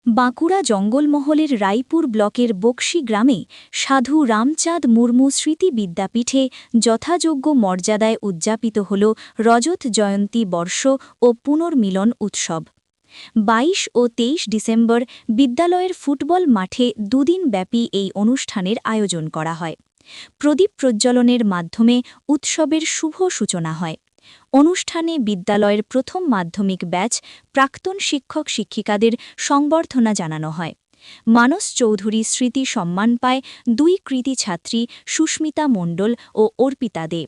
বাঁকুড়া জঙ্গলমহলের রায়পুর ব্লকের বকশী গ্রামে সাধু রামচাঁদ মুর্মু স্মৃতি বিদ্যাপীঠে যথাযোগ্য মর্যাদায় উদযাপিত হল রজত জয়ন্তী বর্ষ ও পুনর্মিলন উৎসব। ২২ ও ২৩ ডিসেম্বর বিদ্যালয়ের ফুটবল মাঠে দুদিনব্যাপী এই অনুষ্ঠানের আয়োজন করা হয়। প্রদীপ প্রজ্বলনের মাধ্যমে উৎসবের শুভ সূচনা হয়। অনুষ্ঠানে বিদ্যালয়ের প্রথম মাধ্যমিক ব্যাচ প্রাক্তন শিক্ষক শিক্ষিকাদের সংবর্ধনা জানানো হয়। মানস চৌধুরী স্মৃতি সম্মান পায় দুই কৃতী ছাত্রী সুস্মিতা মণ্ডল ও অর্পিতা দে।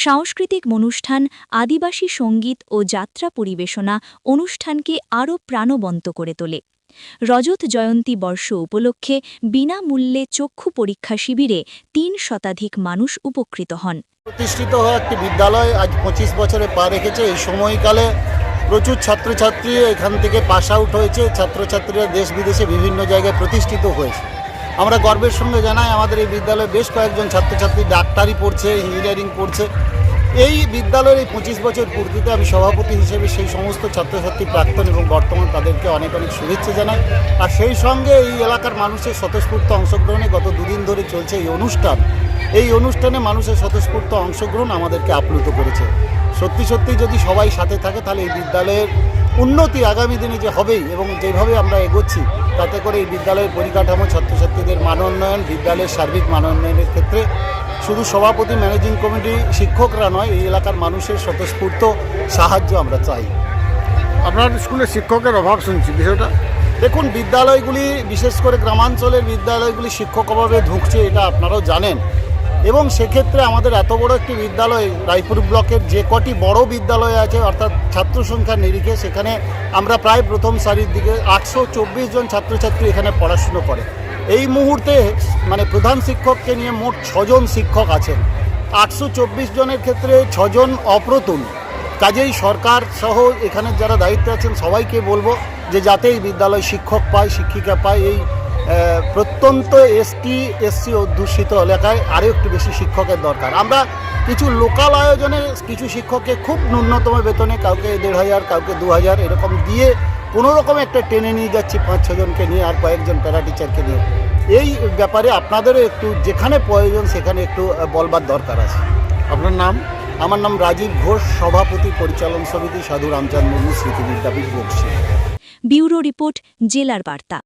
সাংস্কৃতিক অনুষ্ঠান, আদিবাসী সঙ্গীত ও যাত্রা পরিবেশনা অনুষ্ঠানকে আরও প্রাণবন্ত করে তোলে। রজত জয়ন্তী বর্ষ উপলক্ষে বিনামূল্যে চক্ষু পরীক্ষা শিবিরে ৩ শতাধিক মানুষ উপকৃত হন। প্রতিষ্ঠিত হওয়া একটি বিদ্যালয় আজ ২৫ বছরে পা রেখেছে। এই সময়কালে প্রচুর ছাত্রছাত্রী এখান থেকে পাস আউট হয়েছে। ছাত্রছাত্রীরা দেশ বিদেশে বিভিন্ন জায়গায় প্রতিষ্ঠিত হয়েছে। আমরা গর্বের সঙ্গে জানাই আমাদের এই বিদ্যালয়ে বেশ কয়েকজন ছাত্রছাত্রী ডাক্তারি পড়ছে, ইঞ্জিনিয়ারিং পড়ছে। এই বিদ্যালয়ের এই ২৫ বছর পূর্তিতে আমি সভাপতি হিসেবে সেই সমস্ত ছাত্রছাত্রী প্রাক্তন এবং বর্তমান তাদেরকে অনেক অনেক শুভেচ্ছা জানাই। আর সেই সঙ্গে এই এলাকার মানুষের স্বতঃস্ফূর্ত অংশগ্রহণে গত দুদিন ধরে চলছে এই অনুষ্ঠানে মানুষের স্বতঃস্ফূর্ত অংশগ্রহণ আমাদেরকে আপ্লুত করেছে। সত্যি সত্যি যদি সবাই সাথে থাকে তাহলে এই বিদ্যালয়ের উন্নতি আগামী দিনে যে হবেই, এবং যেভাবে আমরা এগোচ্ছি তাতে করে এই বিদ্যালয়ের পরিকাঠামো, ছাত্রছাত্রীদের মানোন্নয়ন, বিদ্যালয়ের সার্বিক মানোন্নয়নের ক্ষেত্রে শুধু সভাপতি, ম্যানেজিং কমিটি, শিক্ষকরা নয়, এই এলাকার মানুষের স্বতঃস্ফূর্ত সাহায্য আমরা চাই। আপনার স্কুলে শিক্ষকের অভাব শুনছি, বিষয়টা দেখুন, বিদ্যালয়গুলি বিশেষ করে গ্রামাঞ্চলের বিদ্যালয়গুলি শিক্ষক অভাবে ধুঁকছে, এটা আপনারাও জানেন। এবং সেক্ষেত্রে আমাদের এত বড় একটি বিদ্যালয়, রায়পুর ব্লকের যে কটি বড় বিদ্যালয় আছে অর্থাৎ ছাত্র সংখ্যার নিরিখে, সেখানে আমরা প্রায় প্রথম সারির দিকে ৮২৪ জন ছাত্রছাত্রী এখানে পড়াশুনো করে। এই মুহূর্তে প্রধান শিক্ষককে নিয়ে মোট ৬ জন শিক্ষক আছেন। ৮২৪ জনের ক্ষেত্রে ৬ জন অপ্রতুল। কাজেই সরকার সহ এখানে যারা দায়িত্বে আছেন সবাইকে বলবো যে যাতে এই বিদ্যালয় শিক্ষক পায়, শিক্ষিকা পায়। এই প্রত্যন্ত এসসি অধ্যুষিত এলাকায় আরও একটু বেশি শিক্ষকের দরকার। আমরা কিছু লোকাল আয়োজনে কিছু শিক্ষককে খুব ন্যূনতম বেতনে, কাউকে ১৫০০, কাউকে ২০০০ এরকম দিয়ে কোনো রকমে একটা টেনে নিয়ে যাচ্ছি ৫-৬ জনকে নিয়ে আর কয়েকজন প্যারা টিচারকে নিয়ে। এই ব্যাপারে আপনাদেরও একটু যেখানে প্রয়োজন সেখানে একটু বলবার দরকার আছে। আপনার নাম? আমার নাম রাজীব ঘোষ, সভাপতি পরিচালন সমিতি সাধু রামচাঁদ মুর্মু স্মৃতি বিদ্যাপীঠ বকশী। ব্যুরো রিপোর্ট, জেলার বার্তা।